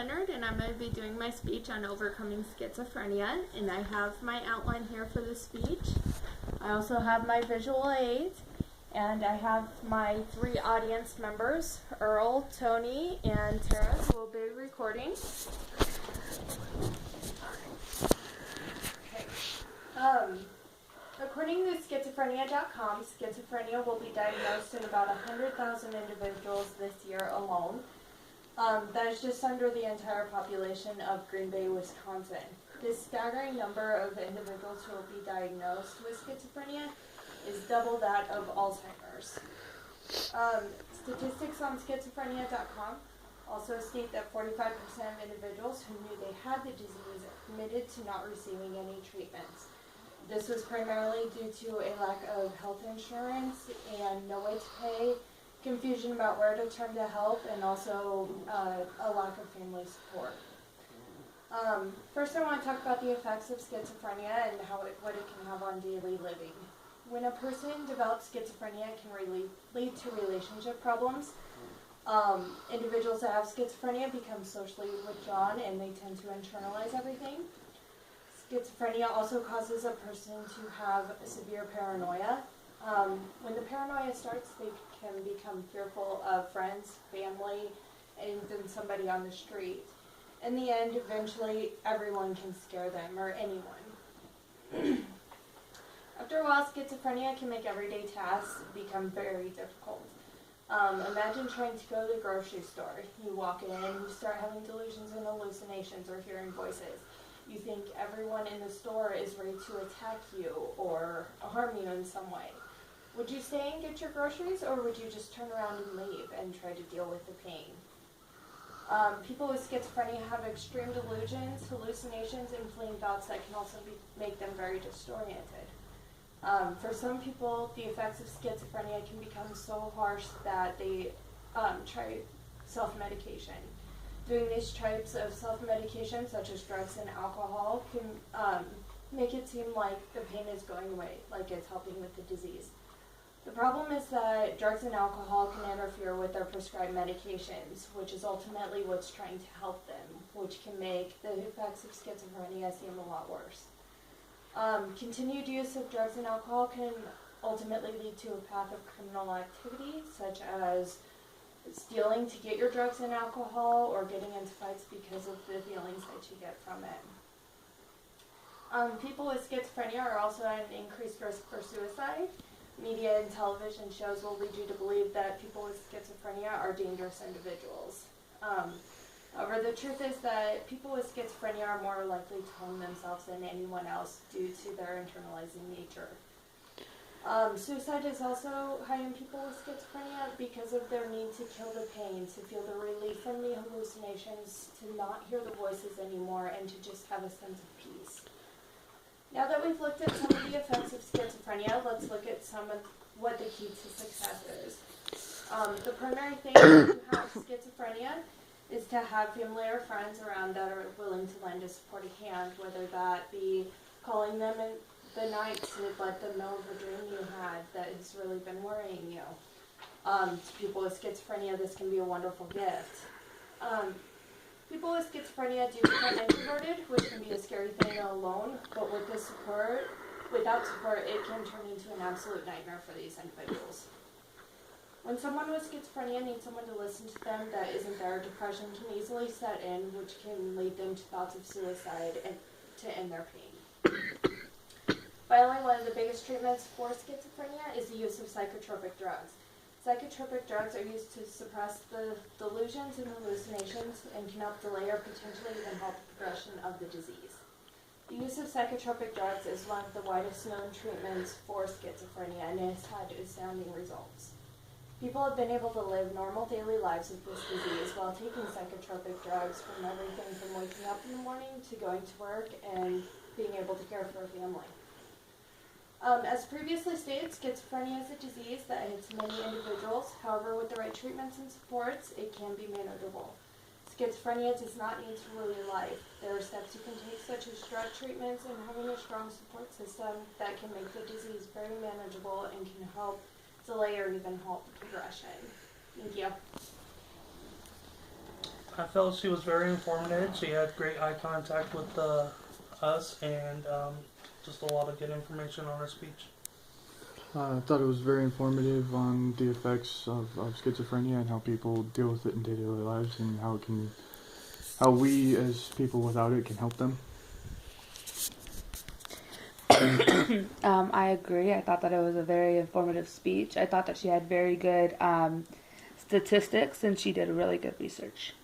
Leonard, and I'm going to be doing my speech on overcoming schizophrenia, and I have my outline here for the speech. I also have my visual aids, and I have my 3 audience members, Earl, Tony, and Tara, who will be recording. According to schizophrenia.com, schizophrenia will be diagnosed in about 100,000 individuals this year alone. That is just under the entire population of Green Bay, Wisconsin. This staggering number of individuals who will be diagnosed with schizophrenia is double that of Alzheimer's. Statistics on schizophrenia.com also state that 45% of individuals who knew they had the disease admitted to not receiving any treatments. This was primarily due to a lack of health insurance and no way to pay, confusion about where to turn to help, and also a lack of family support. First, I want to talk about the effects of schizophrenia and what it can have on daily living. When a person develops schizophrenia, it can lead to relationship problems. Individuals that have schizophrenia become socially withdrawn and they tend to internalize everything. Schizophrenia also causes a person to have severe paranoia. When the paranoia starts, they can become fearful of friends, family, and even somebody on the street. In the end, eventually, everyone can scare them, or anyone. After a while, schizophrenia can make everyday tasks become very difficult. Imagine trying to go to the grocery store. You walk in, you start having delusions and hallucinations or hearing voices. You think everyone in the store is ready to attack you or harm you in some way. Would you stay and get your groceries, or would you just turn around and leave and try to deal with the pain? People with schizophrenia have extreme delusions, hallucinations, and fleeting thoughts that can also make them very disoriented. For some people, the effects of schizophrenia can become so harsh that they try self-medication. Doing these types of self-medication, such as drugs and alcohol, can make it seem like the pain is going away, like it's helping with the disease. The problem is that drugs and alcohol can interfere with their prescribed medications, which is ultimately what's trying to help them, which can make the effects of schizophrenia seem a lot worse. Continued use of drugs and alcohol can ultimately lead to a path of criminal activity, such as stealing to get your drugs and alcohol, or getting into fights because of the feelings that you get from it. People with schizophrenia are also at an increased risk for suicide. Media and television shows will lead you to believe that people with schizophrenia are dangerous individuals. However, the truth is that people with schizophrenia are more likely to harm themselves than anyone else due to their internalizing nature. Suicide is also high in people with schizophrenia because of their need to kill the pain, to feel the relief from the hallucinations, to not hear the voices anymore, and to just have a sense of peace. Now that we've looked at some of the effects of schizophrenia, let's look at some of what the key to success is. The primary thing to have schizophrenia is to have family or friends around that are willing to lend a supporting hand, whether that be calling them in the night to let them know of a dream you had that has really been worrying you. To people with schizophrenia, this can be a wonderful gift. People with schizophrenia do become introverted, which can be a scary thing alone, but without support, it can turn into an absolute nightmare for these individuals. When someone with schizophrenia needs someone to listen to them that isn't there, depression can easily set in, which can lead them to thoughts of suicide and to end their pain. Finally, one of the biggest treatments for schizophrenia is the use of psychotropic drugs. Psychotropic drugs are used to suppress the delusions and hallucinations and can help delay or potentially even halt the progression of the disease. The use of psychotropic drugs is one of the widest known treatments for schizophrenia and has had astounding results. People have been able to live normal daily lives with this disease while taking psychotropic drugs, from everything from waking up in the morning to going to work and being able to care for a family. As previously stated, schizophrenia is a disease that hits many individuals. However, with the right treatments and supports, it can be manageable. Schizophrenia does not need to rule your life. There are steps you can take, such as drug treatments and having a strong support system that can make the disease very manageable and can help delay or even halt the progression. Thank you. I felt she was very informative. She had great eye contact with us, and just a lot of good information on her speech. I thought it was very informative on the effects of schizophrenia and how people deal with it in daily lives and how we as people without it can help them. I agree. I thought that it was a very informative speech. I thought that she had very good statistics and she did really good research.